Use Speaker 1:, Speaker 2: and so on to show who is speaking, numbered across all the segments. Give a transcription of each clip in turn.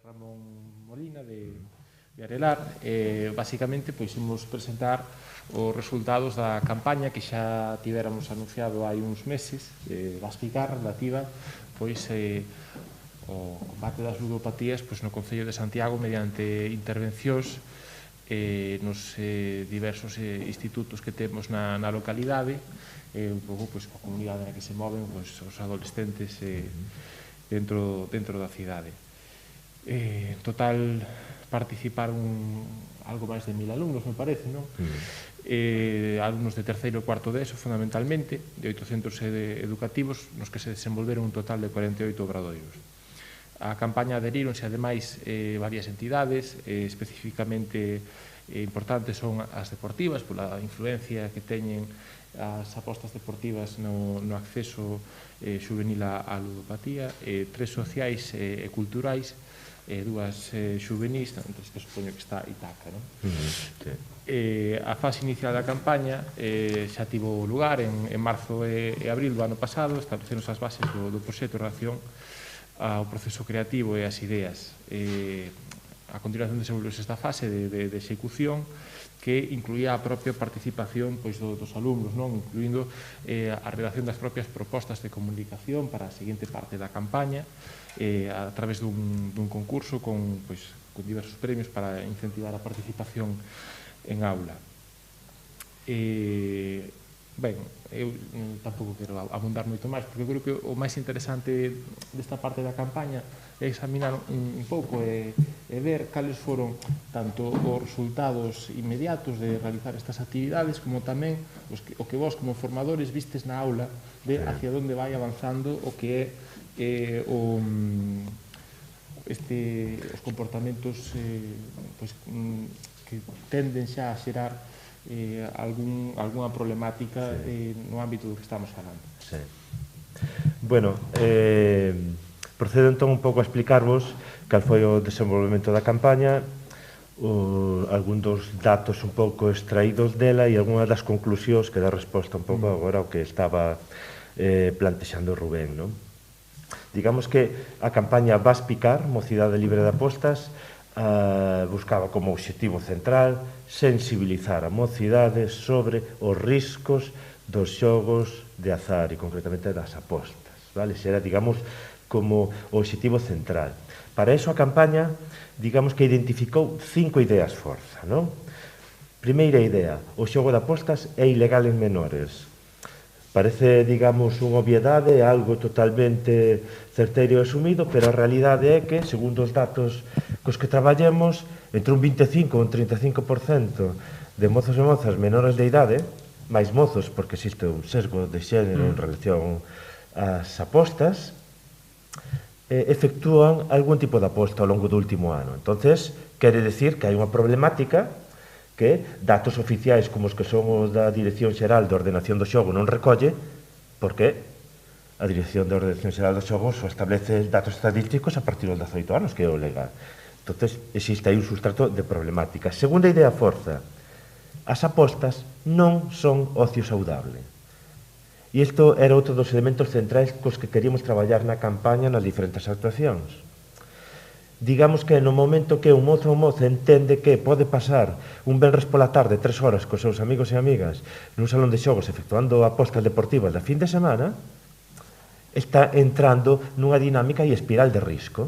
Speaker 1: Ramón Molina de Arelar. Basicamente, pois, imos presentar os resultados da campaña que xa tivéramos anunciado hai uns meses, Vaspicar, relativa pois, o combate das ludopatías pois, no Concello de Santiago mediante intervencións nos diversos institutos que temos na localidade, un pouco pois, coa comunidade na que se moven pois, os adolescentes dentro da cidade. En total participaron algo máis de 1000 alumnos, me parece, non? Alumnos de terceiro e cuarto de ESO, fundamentalmente, de 8 centros educativos, nos que se desenvolveron un total de 48 obradoiros. A campaña adheríronse, ademais, varias entidades, especificamente importantes son as deportivas, pola influencia que teñen as apostas deportivas no acceso xuvenil á ludopatía, 3 sociais e culturais, dúas xuvenís, entre as que supoño que está Itaca, non? A fase inicial da campaña xa tivo lugar en marzo e abril do ano pasado, establecendo as bases do proxecto en relación ao proceso creativo e as ideas. A continuación desenvolveuse esta fase de execución que incluía a propia participación dos alumnos, incluindo a redacción das propias propostas de comunicación para a seguinte parte da campaña, a través dun concurso con diversos premios para incentivar a participación en aula. Ben, eu tampouco quero abundar moito máis, porque eu creo que o máis interesante desta parte da campaña é examinar un pouco e ver cales foron tanto os resultados inmediatos de realizar estas actividades como tamén o que vos como formadores vistes na aula de hacia onde vai avanzando o que é os comportamentos que tenden xa a xerar algunha problemática no ámbito do que estamos falando.
Speaker 2: Bueno, procedo entón un pouco a explicarvos cal foi o desenvolvemento da campaña, algún dos datos un pouco extraídos dela e algunha das conclusións que dá resposta un pouco agora ao que estaba plantexando Rubén, non? Digamos que a campaña Vaspicar, Mocidade Libre de Apostas, buscaba como obxectivo central sensibilizar a mocidade sobre os riscos dos xogos de azar e concretamente das apostas, vale? Xera, digamos, como o obxectivo central. Para eso a campaña, digamos que identificou 5 ideas forza, non? Primeira idea, o xogo de apostas é ilegal en menores. Parece, digamos, unha obviedade, algo totalmente certeiro e asumido, pero a realidade é que, segundo os datos cos que traballemos, entre un 25 e un 35% de mozos e mozas menores de idade, máis mozos porque existe un sesgo de xénero en relación ás apostas, efectúan algún tipo de aposta ao longo do último ano. Entonces, quere decir que hai unha problemática que datos oficiais como os que son os da Dirección Xeral de Ordenación do Xogo non recolle, porque a Dirección de Ordenación Xeral do Xogo só establece datos estadísticos a partir dos 18 anos, que é o legal. Entonces, existe aí un sustrato de problemática. Segunda idea forza, as apostas non son ocio saudable. E isto era outro dos elementos centrais cos que queríamos traballar na campaña nas diferentes actuacións. Digamos que no momento que un mozo ou moza entende que pode pasar un venres pola tarde 3 horas cos seus amigos e amigas nun salón de xogos efectuando apostas deportivas da fin de semana, está entrando nunha dinámica e espiral de risco,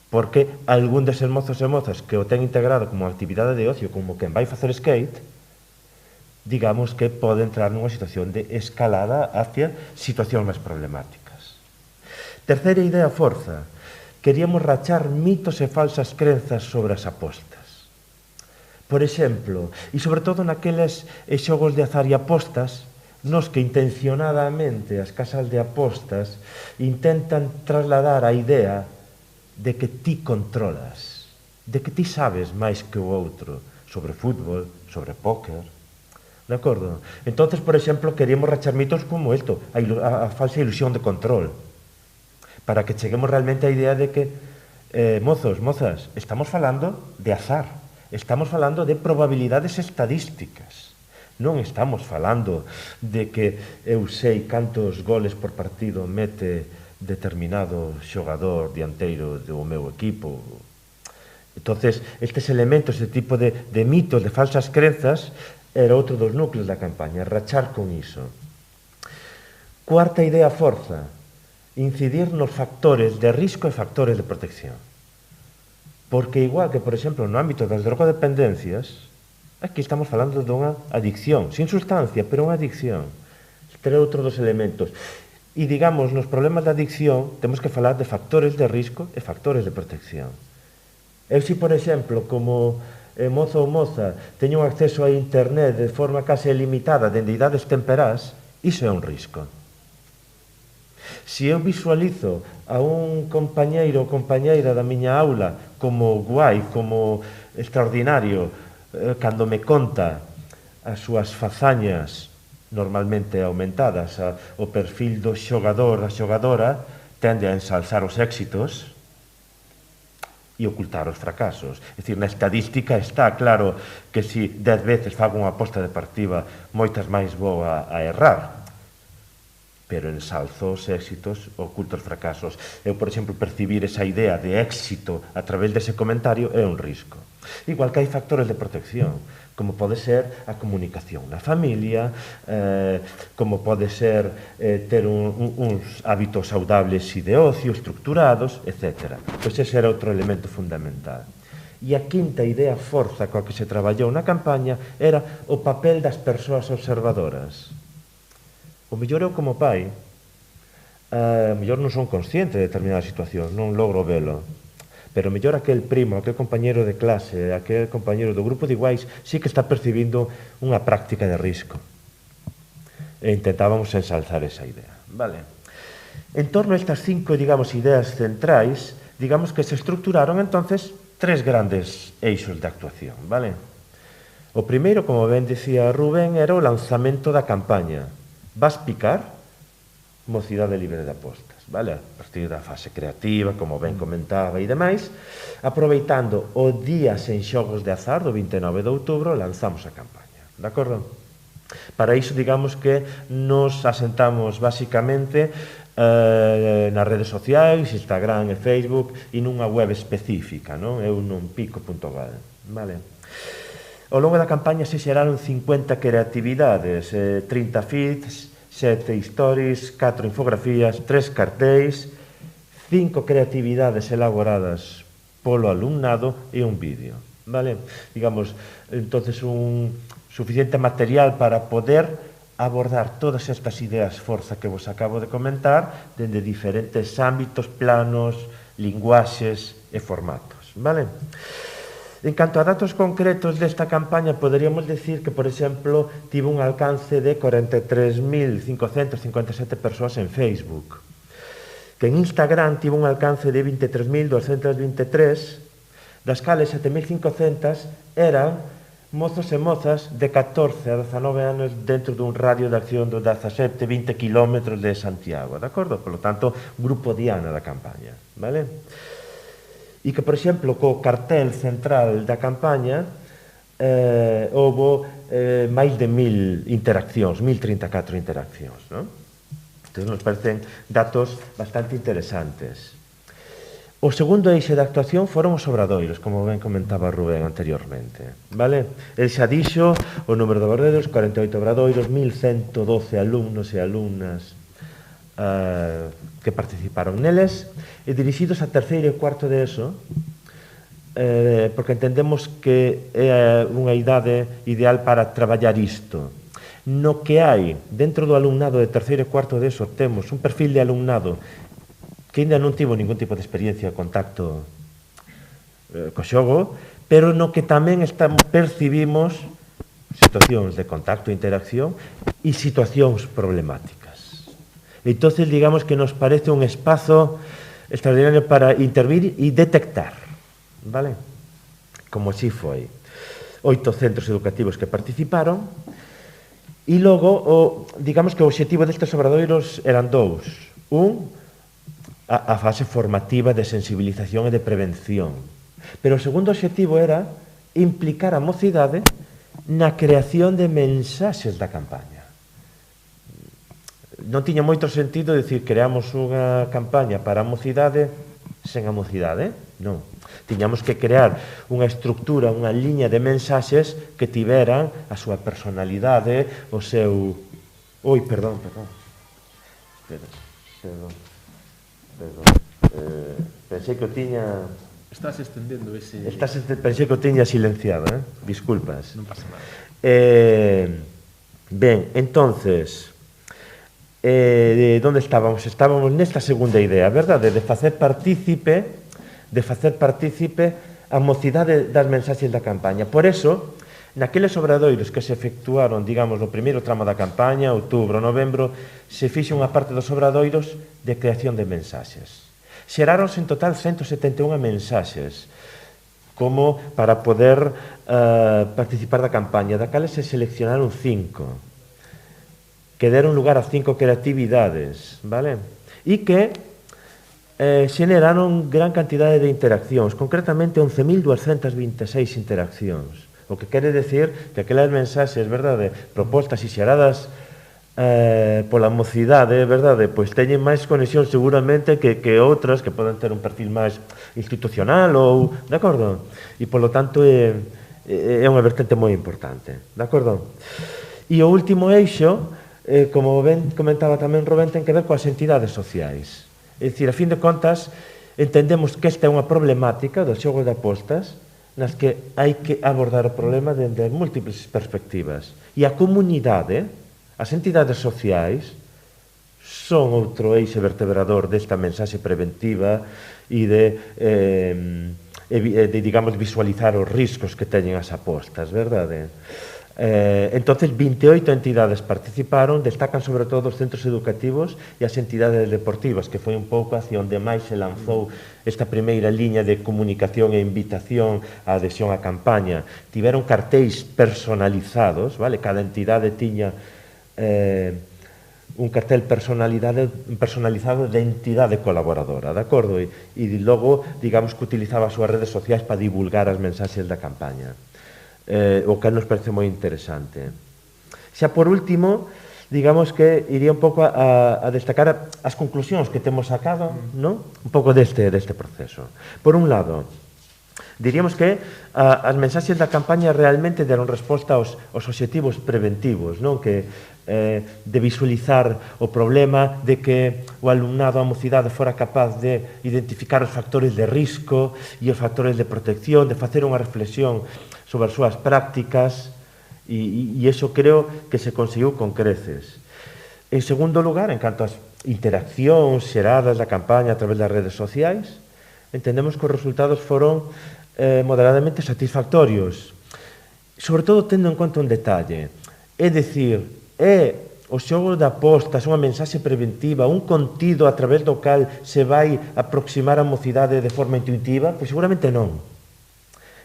Speaker 2: porque algún deses mozos e mozas que o ten integrado como actividade de ocio, como quen vai facer skate, digamos que pode entrar nunha situación de escalada hacia situacións máis problemáticas. Terceira idea forza, queríamos rachar mitos e falsas crenzas sobre as apostas. Por exemplo, e sobre todo naqueles xogos de azar e apostas, nos que intencionadamente as casas de apostas intentan trasladar a idea de que ti controlas, de que ti sabes máis que o outro sobre fútbol, sobre póker. De acordo? Entonces, por exemplo, queríamos rachar mitos como isto, a falsa ilusión de control, para que cheguemos realmente á idea de que, mozos, mozas, estamos falando de azar, estamos falando de probabilidades estadísticas, non estamos falando de que eu sei cantos goles por partido mete determinado xogador dianteiro do meu equipo. Entonces, estes elementos, este tipo de mitos, de falsas crenzas, era outro dos núcleos da campaña, rachar con iso. Cuarta idea forza, incidir nos factores de risco e factores de protección. Porque igual que, por exemplo, no ámbito das drogodependencias, aquí estamos falando dunha adicción, sin sustancia, pero unha adicción. Este é outro dos elementos. E, digamos, nos problemas de adicción, temos que falar de factores de risco e factores de protección. Eu, se, por exemplo, como mozo ou moza, teño un acceso a internet de forma case limitada dende idades temperás, iso é un risco. Se eu visualizo a un compañeiro ou compañeira da miña aula como guai, como extraordinario, cando me conta as súas fazañas normalmente aumentadas, o perfil do xogador, da xogadora, tende a ensalzar os éxitos e ocultar os fracasos. É dicir, na estadística está claro que se 10 veces fago unha aposta deportiva, moitas máis vou a errar. Pero ensalzo os éxitos, oculto os fracasos. Eu, por exemplo, percibir esa idea de éxito a través dese comentario é un risco. Igual que hai factores de protección, como pode ser a comunicación na familia, como pode ser ter uns hábitos saudables e de ocio, estructurados, etc. Pois ese era outro elemento fundamental. E a quinta idea forza coa que se traballou na campaña era o papel das persoas observadoras. O mellor eu como pai, o mellor non son consciente de determinadas situacións, non logro velo, pero mellor aquel primo, aquel compañero de clase, aquel compañero do grupo de iguais, sí que está percibindo unha práctica de risco. E intentábamos ensalzar esa idea. Vale. En torno a estas 5, digamos, ideas centrais, digamos que se estructuraron entonces 3 grandes eixos de actuación. Vale. O primeiro, como ben dicía Rubén, era o lanzamento da campaña. Vas picar, mocidade libre de apostas. Vale? A partir da fase creativa, como ben comentaba e demais, aproveitando o día sen xogos de azar do 29 de outubro, lanzamos a campaña. De acordo? Para iso, digamos que nos asentamos basicamente nas redes sociais, Instagram e Facebook, e nunha web específica, non? Eu non pico.gal. Vale? Ao longo da campaña se xeraron 50 creatividades, 30 feeds, 7 stories, 4 infografías, 3 cartéis, 5 creatividades elaboradas polo alumnado e un vídeo. Vale? Digamos, entonces un suficiente material para poder abordar todas estas ideas forza que vos acabo de comentar dende diferentes ámbitos, planos, linguaxes e formatos. Vale? En canto a datos concretos desta campaña, poderíamos decir que, por exemplo, tivo un alcance de 43.557 persoas en Facebook, que en Instagram tivo un alcance de 23.223, das cales 7.500 eran mozos e mozas de 14 a 19 anos dentro dun radio de acción de 17-20 km de Santiago, de acordo? Por lo tanto, grupo diana da campaña, vale? E que, por exemplo, co cartel central da campaña houve máis de 1.000 interaccións, 1.034 interaccións, non? Entón, nos parecen datos bastante interesantes. O segundo eixe de actuación foron os obradoiros, como ben comentaba Rubén anteriormente, vale? El xa dixo o número de obradoiros, 48 obradoiros, 1.112 alumnos e alumnas que participaron neles, e dirixidos a terceiro e cuarto de ESO, porque entendemos que é unha idade ideal para traballar isto. No que hai dentro do alumnado de terceiro e cuarto de ESO temos un perfil de alumnado que ainda non tivo ningún tipo de experiencia de contacto co xogo, pero no que tamén percibimos situacións de contacto e interacción e situacións problemáticas. Entón, digamos que nos parece un espazo extraordinario para intervir e detectar, vale? Como así foi. 8 centros educativos que participaron, e logo, digamos que o obxectivo destes obradoiros eran 2. Un, a fase formativa de sensibilización e de prevención. Pero o segundo obxectivo era implicar a mocidade na creación de mensaxes da campaña. non tiña moito sentido decir creamos unha campaña para a mocidade sen a mocidade, non. Tiñamos que crear unha estructura, unha liña de mensaxes que tiveran a súa personalidade, o seu... Oi, perdón. Pensei que o tiña...
Speaker 1: Estás estendendo ese...
Speaker 2: Pensei que o tiña silenciado, disculpas.
Speaker 1: Non pasa nada.
Speaker 2: Ben, entonces... onde estábamos? Estábamos nesta segunda idea, verdade? De facer partícipe a mocidade das mensaxes da campaña. Por eso, naqueles obradoiros que se efectuaron, digamos, no primeiro tramo da campaña, outubro, novembro, se fixe unha parte dos obradoiros de creación de mensaxes. Xeraronse en total 171 mensaxes como para poder participar da campaña, da cales se seleccionaron 5 que deron lugar a 5 creatividades, vale? E que xeneraron gran cantidade de interaccións, concretamente 11.226 interaccións, o que quere decir que aquelas mensaxes, verdade, propostas e xeradas pola mocidade, verdade, pois teñen máis conexión seguramente que outras que poden ter un perfil máis institucional ou, de acordo? E polo tanto é unha vertente moi importante, de acordo? E o último eixo, como ben comentaba tamén Rubén, ten que ver coas entidades sociais. É dicir, a fin de contas, entendemos que esta é unha problemática do xogo de apostas nas que hai que abordar o problema dende múltiples perspectivas. E a comunidade, as entidades sociais, son outro eixo vertebrador desta mensaxe preventiva e de digamos, visualizar os riscos que teñen as apostas, verdade? Entonces 28 entidades participaron, destacan sobre todo os centros educativos e as entidades deportivas, que foi un pouco hacia onde máis se lanzou esta primeira liña de comunicación e invitación á adhesión á campaña. Tiveron cartéis personalizados, vale? Cada entidade tiña un cartel personalizado de entidade colaboradora, de acordo? E logo, digamos que utilizaba as súas redes sociais para divulgar as mensaxes da campaña. O que nos parece moi interesante. Xa por último, digamos que iría un pouco a destacar as conclusións que temos sacado, non? Un pouco deste proceso. Por un lado, diríamos que as mensaxes da campaña realmente deron resposta aos obxectivos preventivos, non? Que de visualizar o problema, de que o alumnado, a mocidade, fora capaz de identificar os factores de risco e os factores de protección, de facer unha reflexión sobre as súas prácticas, e iso creo que se conseguiu con creces. En segundo lugar, en canto ás interaccións xeradas da campaña a través das redes sociais, entendemos que os resultados foron moderadamente satisfactorios, sobre todo tendo en conta un detalle, é dicir, o xogo de apostas, unha mensaxe preventiva, un contido a través do cal se vai aproximar a mocidade de forma intuitiva? Pois seguramente non.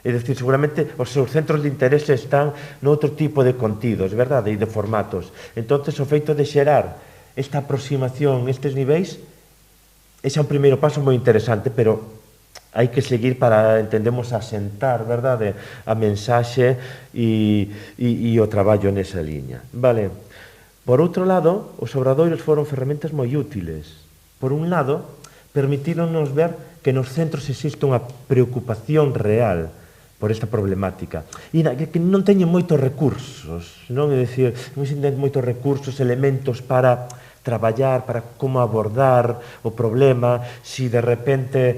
Speaker 2: É dicir, seguramente os seus centros de interese están noutro tipo de contidos, verdade? E de formatos. Entón, o feito de xerar esta aproximación nestes niveis, ese é un primeiro paso moi interesante, pero hai que seguir para, entendemos, asentar, verdade? A mensaxe e o traballo nesa liña. Vale. Por outro lado, os obradoiros foron ferramentas moi útiles. Por un lado, permitíronnos ver que nos centros existe unha preocupación real por esta problemática, e que non teñen moitos recursos, non? É dicir, non existen moitos recursos, elementos para traballar, para como abordar o problema, si de repente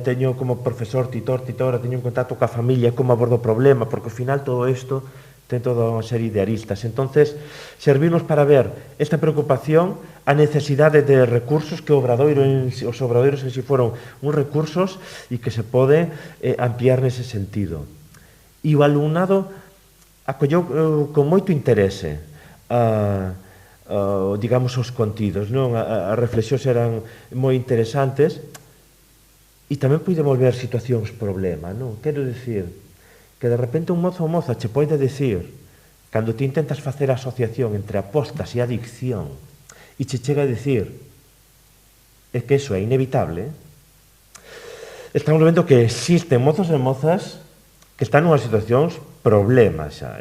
Speaker 2: teño como profesor, titora, teño un contacto coa familia, como abordo o problema, porque ao final todo isto ten toda unha serie de aristas. Entonces, servirnos para ver esta preocupación, a necesidade de recursos, que os obradoiros en si foron uns recursos e que se pode ampliar nese sentido. E o alumnado acolleu con moito interese digamos, os contidos, non? As reflexións eran moi interesantes e tamén podemos ver situacións problema, non? Quero dicir que de repente un mozo ou moza che pode dicir, cando ti intentas facer a asociación entre apostas e adicción, e che chega a dicir é que iso é inevitable, estamos vendo que existen mozos e mozas que están nunhas situacións problemas xa,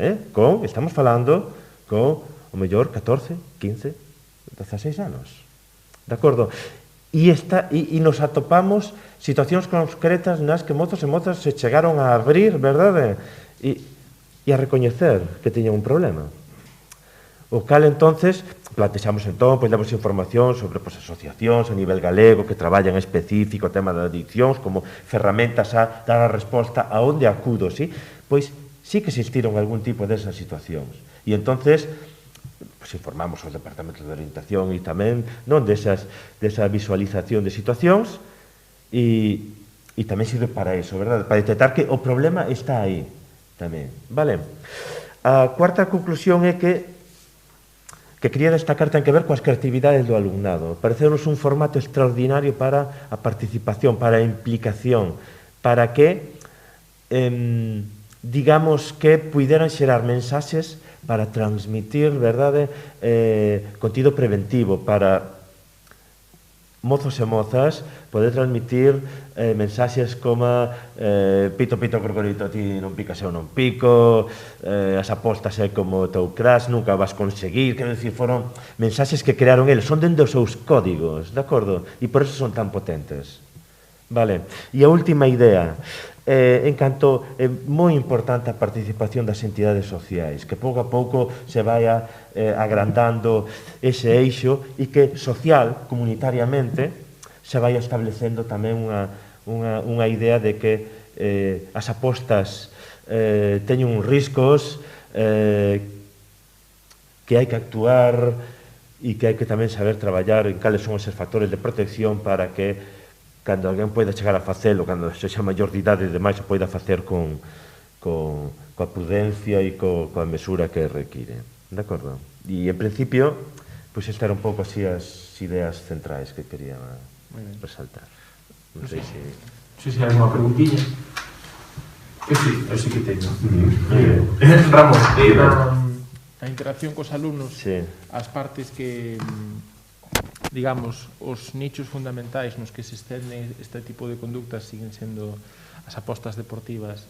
Speaker 2: estamos falando con o mellor 14, 15, 16 anos. De acordo? E nos atopamos situacións concretas nas que mozos e mozas se chegaron a abrir, verdade? E a recoñecer que tiñan un problema. O cal, entonces, plantexamos, pois, damos información sobre asociacións a nivel galego que traballan específico o tema das adiccións como ferramentas a dar a resposta a onde acudo, sí? Pois, sí que existiron algún tipo desas situacións. E, entonces, informamos aos departamentos de orientación e tamén desa visualización de situacións e tamén sirve para iso, verdade? Para detectar que o problema está aí tamén, vale? A cuarta conclusión é que quería destacar ten que ver coas creatividades do alumnado. Parecenos un formato extraordinario para a participación, para a implicación, para que digamos que puideran xerar mensaxes para transmitir, verdade, contido preventivo, para mozos e mozas poder transmitir mensaxes como pito, pito, corcorito, ti non picas eu non pico, as apostas é como o teu crash, nunca vas conseguir, quero dicir, foron mensaxes que crearon eles, son dentro dos seus códigos, de acordo? E por eso son tan potentes. Vale, e a última idea, en canto é moi importante a participación das entidades sociais, que pouco a pouco se vai agrandando ese eixo e que social, comunitariamente, se vai establecendo tamén unha idea de que as apostas teñen uns riscos, que hai que actuar e que hai que tamén saber traballar en cales son esos factores de protección para que cando alguén poida chegar a facelo, cando sexa maior de idade e demais, se poida facer coa prudencia e coa mesura que require. De acordo? E, en principio, pois esta era un pouco así as ideas centrais que quería resaltar. Non sei se...
Speaker 1: Non sei se hai unha preguntilla. Eu sí que teño. Ramón, a interacción cos alumnos, as partes que... digamos, os nichos fundamentais nos que se estende este tipo de conductas siguen sendo as apostas deportivas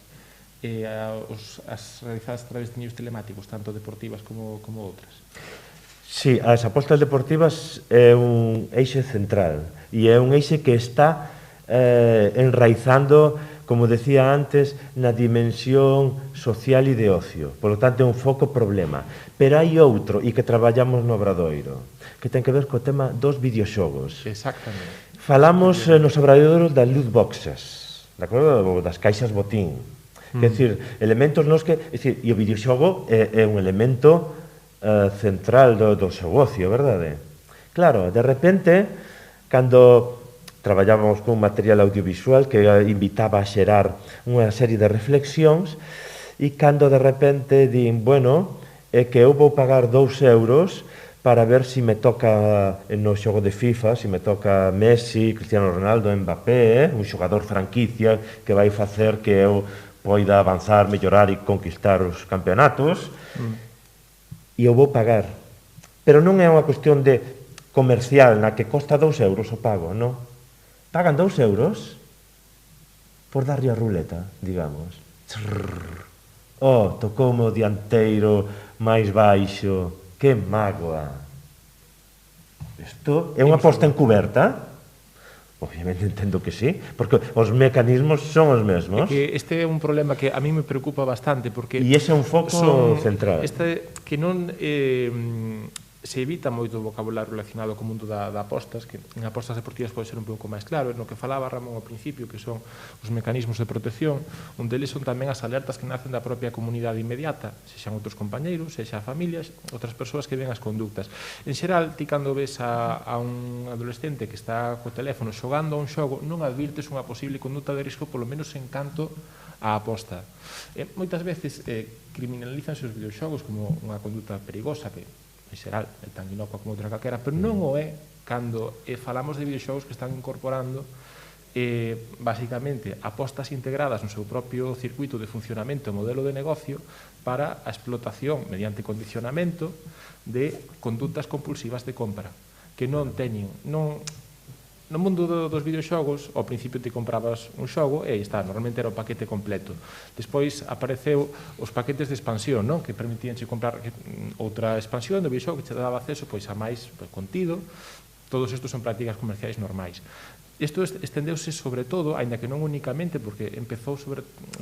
Speaker 1: e as realizadas a través de niños telemáticos, tanto deportivas como outras.
Speaker 2: Sí, as apostas deportivas é un eixe central e é un eixe que está enraizando, como decía antes, na dimensión social e de ocio. Por lo tanto, é un foco problema. Pero hai outro, e que traballamos no Obradoiro, que ten que ver co tema dos videoxogos.
Speaker 1: Exactamente.
Speaker 2: Falamos nos Obradoiros das loot boxes, de acordo? Das caixas botín. Quer dizer, elementos nos que... E o videoxogo é un elemento central do seu ocio, verdade? Claro, de repente, cando traballábamos con un material audiovisual que invitaba a xerar unha serie de reflexións, e cando de repente din, bueno, é que eu vou pagar 2 euros para ver se me toca no xogo de FIFA, se me toca Messi, Cristiano Ronaldo, Mbappé, un xogador franquicia que vai facer que eu poida avanzar, mellorar e conquistar os campeonatos, e eu vou pagar. Pero non é unha cuestión de comercial na que costa 2 euros o pago, non? Pagan 2 euros por darlle a ruleta, digamos. Oh, tocoume o dianteiro máis baixo, que mágoa. Isto é unha aposta encuberta? Obviamente entendo que sí, porque os mecanismos son os mesmos.
Speaker 1: É que este é un problema que a mí me preocupa bastante, porque...
Speaker 2: E ese é un foco central.
Speaker 1: Que non... se evita moito o vocabulario relacionado co mundo da apostas, que en apostas deportivas pode ser un pouco máis claro, no que falaba Ramón ao principio, que son os mecanismos de protección, un deles son tamén as alertas que nacen da propia comunidade inmediata, sexan outros compañeiros, sexan familias, outras persoas que ven as conductas. En xeral, ti cando ves a un adolescente que está co teléfono xogando a un xogo, non advirtes unha posible conduta de risco, polo menos en canto a aposta. Moitas veces criminalizanse os videoxogos como unha conduta perigosa, que en xeral é tan inocua como outra calquera, pero non o é cando falamos de videoxogos que están incorporando basicamente apostas integradas no seu propio circuito de funcionamento e modelo de negocio para a explotación mediante condicionamento de condutas compulsivas de compra que non teñen, no mundo dos videoxogos, ao principio te comprabas un xogo e está, normalmente era o paquete completo. Despois apareceu os paquetes de expansión, non? Que permitíanche comprar outra expansión do videoxogo que te daba acceso a máis contido. Todos estos son prácticas comerciais normais. Isto estendeuse sobre todo, aínda que non únicamente, porque empezou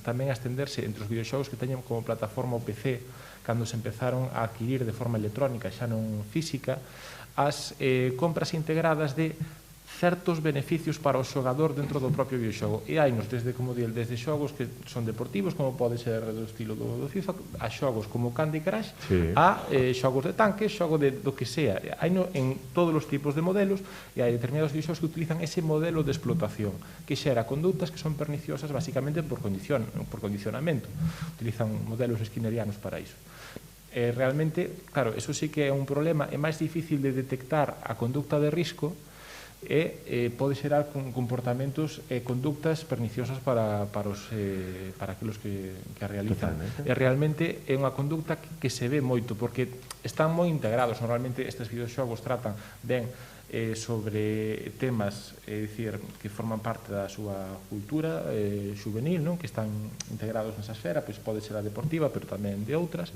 Speaker 1: tamén a estenderse entre os videoxogos que teñen como plataforma o PC, cando se empezaron a adquirir de forma electrónica, xa non física, as compras integradas de certos beneficios para o xogador dentro do propio videoxogo. E hainos desde xogos que son deportivos, como pode ser do estilo do FIFA, a xogos como Candy Crush, a xogos de tanque, xogo do que sea. Haino en todos os tipos de modelos e hai determinados videoxogos que utilizan ese modelo de explotación que xera conductas que son perniciosas basicamente por condicionamento. Utilizan modelos skinnerianos para iso. Realmente, claro, eso sí que é un problema, é máis difícil de detectar a conducta de risco e pode xerar comportamentos e conductas perniciosas para aqueles que a realizan. E realmente é unha conducta que se ve moito, porque están moi integrados. Normalmente estes videoxogos tratan ben sobre temas, é dicir, que forman parte da súa cultura juvenil, non? Que están integrados nesa esfera, pois pode ser a deportiva, pero tamén de outras.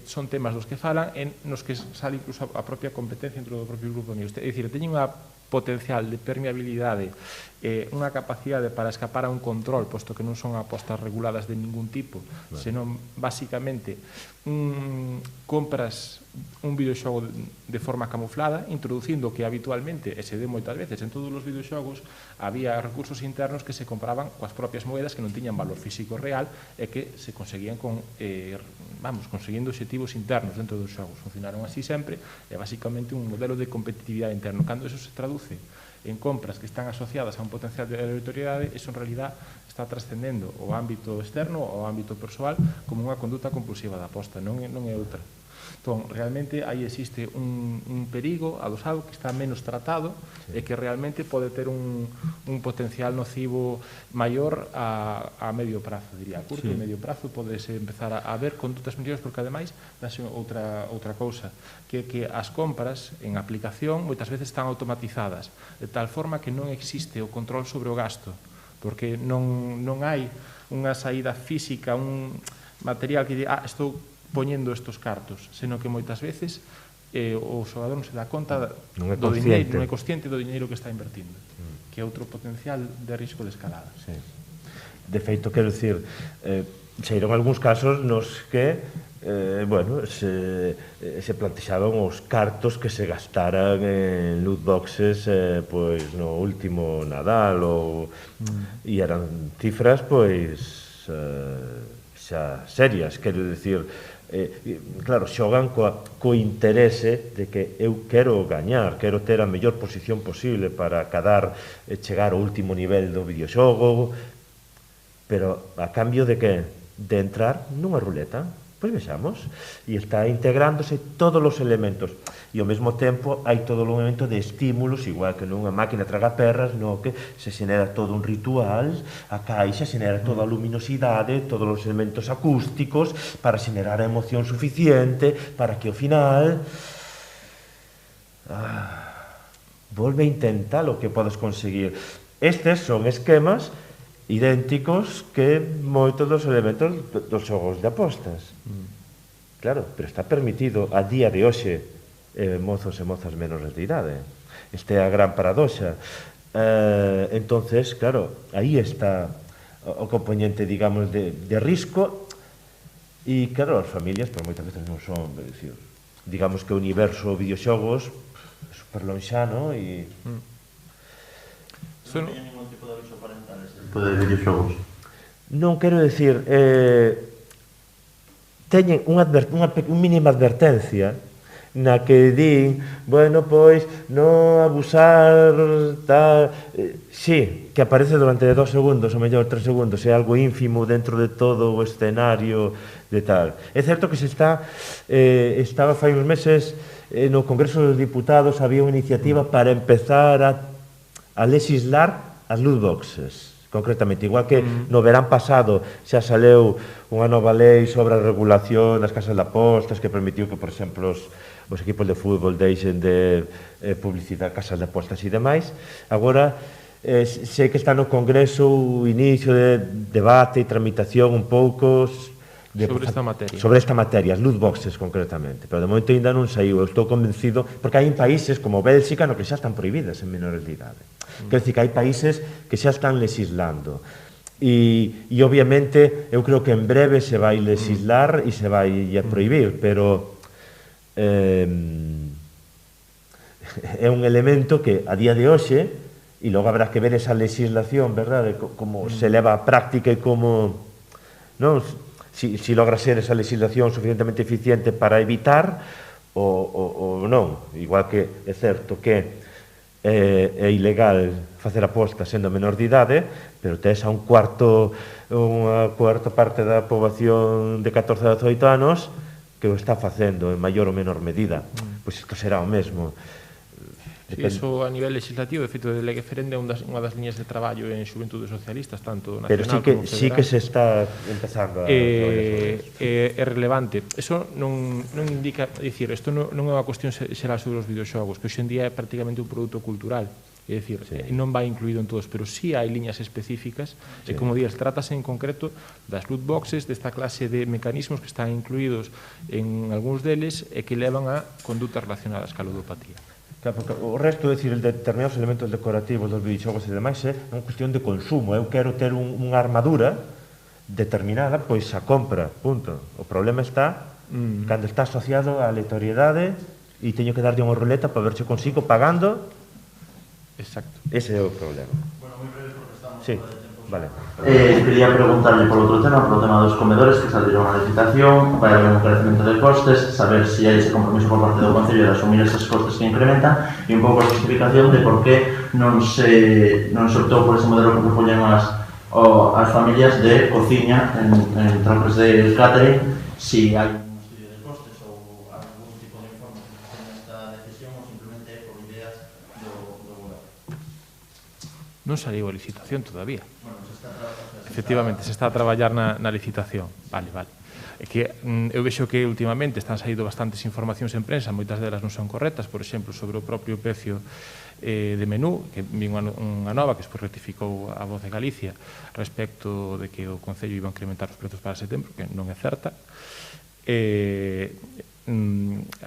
Speaker 1: Son temas dos que falan, nos que sale incluso a propia competencia dentro do propio grupo de amigos. É dicir, teñen unha potencial de permeabilidade, unha capacidade para escapar a un control, posto que non son apostas reguladas de ningún tipo, senón, basicamente, compras un videoxogo de forma camuflada, introducindo que habitualmente, e se dé moitas veces en todos os videoxogos, había recursos internos que se compraban coas propias moedas que non tiñan valor físico real e que se conseguían conseguindo obxectivos internos dentro dos xogos. Funcionaron así sempre, é basicamente un modelo de competitividade interno. Cando eso se traduce en compras que están asociadas a un potencial de aleatoriedade, eso en realidad está trascendendo o ámbito externo ou o ámbito persoal como unha conduta compulsiva da aposta, non é outra. Entón, realmente aí existe un perigo adosado que está menos tratado e que realmente pode ter un potencial nocivo maior a medio prazo, diría. A curto e medio prazo podese empezar a ver condutas perniciosas, porque ademais dase outra cousa, que as compras en aplicación moitas veces están automatizadas, de tal forma que non existe o control sobre o gasto, porque non hai unha saída física, un material que diga, estou poñendo estos cartos, senón que moitas veces o xogador non se dá conta do diñeiro, non é consciente do diñeiro que está invertindo, que é outro potencial de risco de escalada.
Speaker 2: De feito, quero dicir, saíron algúns casos nos que se plantexaban os cartos que se gastaran en loot boxes pois no último Nadal e eran cifras pois xa serias, quero dicir. Claro, xogan co interese de que eu quero gañar, quero ter a mellor posición posible para chegar ao último nivel do videoxogo, pero a cambio de que? De entrar nunha ruleta. Pois vexamos, e está integrándose todos os elementos, e ao mesmo tempo hai todo o elemento de estímulos, igual que nunha máquina tragaperras, no que se xenera todo un ritual, a caixa xenera toda a luminosidade, todos os elementos acústicos, para xenerar a emoción suficiente, para que ao final volve a intentar o que podes conseguir. Estes son esquemas idénticos que moitos dos elementos dos xogos de apostas. Claro, pero está permitido a día de hoxe mozos e mozas menores de idade. Esta é a gran paradoxa. Entonces, claro, aí está o componente, digamos, de risco, e claro, as familias, por moitas veces non son, digamos que o universo videoxogos é super lonxano e...
Speaker 3: Non teñen ningún tipo de aviso parental este tipo de videoxogos?
Speaker 2: Non, quero dicir, teñen unha mínima advertencia na que din, bueno, pois, non abusar, tal... Sí, que aparece durante 2 segundos, ou mellor 3 segundos, é algo ínfimo dentro de todo o escenario de tal. É certo que estaba fai uns meses no Congreso dos Diputados, había unha iniciativa para empezar a legislar as loot boxes, concretamente, igual que no verán pasado xa saleu unha nova lei sobre a regulación das casas de apostas que permitiu que, por exemplo, os equipos de fútbol deixen de publicitar casas de apostas e demais. Agora, sei que está no Congreso o inicio de debate e tramitación un pouco sobre esta materia, as loot boxes concretamente, pero de momento ainda non saiu. Eu estou convencido, porque hai países como Bélxica no que xa están prohibidas en menores de idade. Quer dizer que hai países que xa están legislando. E obviamente eu creo que en breve se vai legislar e se vai a prohibir, pero é un elemento que a día de hoxe, e logo habrá que ver esa legislación, verdade, como se leva a práctica e como, non, si logra ser esa legislación suficientemente eficiente para evitar ou non. Igual que é certo que é ilegal facer apostas sendo menor de idade, pero tes a unha cuarta parte da poboación de 14 a 18 anos que o está facendo en maior ou menor medida. Pois isto será o mesmo.
Speaker 1: Iso a nivel legislativo, de feito, de lei que ferende é unha das liñas de traballo en Xuventudes Socialistas, tanto nacional como federal.
Speaker 2: Pero sí que se está empezando a...
Speaker 1: É relevante. Eso non indica, dicir, isto non é unha cuestión xeral sobre os videoxogos, que hoxe en día é prácticamente un produto cultural. É dicir, non vai incluído en todos, pero sí hai liñas específicas, e como días, trátase en concreto das loot boxes, desta clase de mecanismos que están incluídos en algúns deles e que levan a condutas relacionadas ca ludopatía.
Speaker 2: Claro, porque o resto, decir, de determinados elementos decorativos dos videoxogos e demais é unha cuestión de consumo. Eu quero ter unha armadura determinada, pois a compra, punto. O problema está cando está asociado á aleatoriedade e teño que darlle unha ruleta para ver se consigo pagando.
Speaker 1: Exacto.
Speaker 2: Ese é o problema.
Speaker 3: Bueno, moi breve porque estamos
Speaker 2: sí, vale.
Speaker 3: Quería preguntarle por outro tema, por o tema dos comedores que saliron a licitación, vai haber un crecemento de costes, saber se hai ese compromiso por parte do Concello de asumir esos costes que incrementan e un pouco a justificación de por que non se optou por ese modelo que propoñen as familias de cociña en troques de catering, si hai un estudio de costes ou algún tipo de informe que sustente esta decisión ou simplemente por ideas do goberno.
Speaker 1: Non saliu a licitación todavía.
Speaker 3: Efectivamente,
Speaker 1: se está a traballar na licitación. Vale. É que eu vexo que últimamente están saindo bastantes informacións en prensa, moitas delas non son correctas, por exemplo, sobre o propio precio de menú, que vi unha nova que despois rectificou a Voz de Galicia respecto de que o Concello iba a incrementar os prezos para setembro, que non é certa.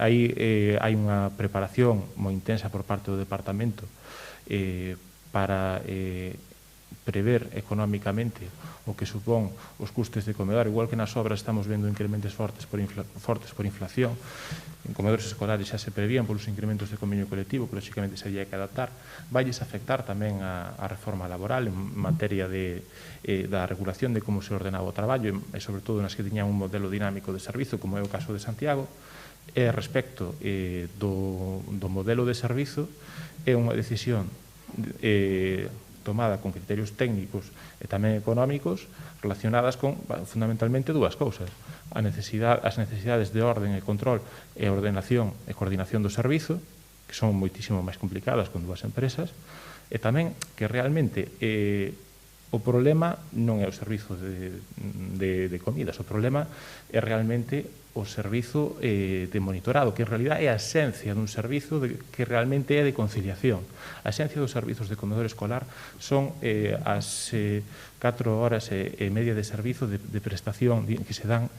Speaker 1: Hai unha preparación moi intensa por parte do Departamento para prever económicamente o que supón os custes de comedor, igual que nas obras estamos vendo incrementos fortes por inflación. En comedores escolares xa se prevían polos incrementos de convenio colectivo, que lógicamente se había que adaptar. Vailles afectar tamén a reforma laboral en materia da regulación de como se ordenaba o traballo e sobre todo nas que tiñan un modelo dinámico de servizo, como é o caso de Santiago. E respecto do modelo de servizo, é unha decisión tomada con criterios técnicos e tamén económicos relacionadas con, fundamentalmente, dúas cousas. As necesidades de orden e control e ordenación e coordinación do servizo, que son moitísimo máis complicadas con dúas empresas, e tamén que realmente o problema non é o servizo de comidas, o problema é realmente o servizo de monitorado, que en realidad é a esencia dun servizo que realmente é de conciliación. A esencia dos servizos de comedor escolar son as 4 horas e media de servizo de prestación que se dan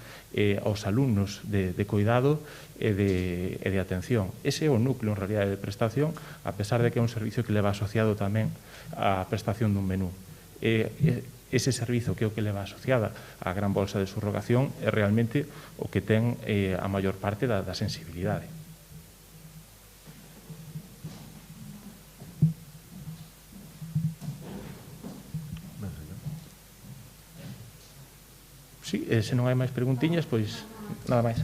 Speaker 1: aos alumnos de cuidado e de atención. Ese é o núcleo, en realidad, de prestación, a pesar de que é un servicio que leva asociado tamén á prestación dun menú. Ese servizo que é o que leva asociada á gran bolsa de subrogación é realmente o que ten a maior parte da sensibilidade. Sí, se non hai máis preguntiñas, pois nada máis.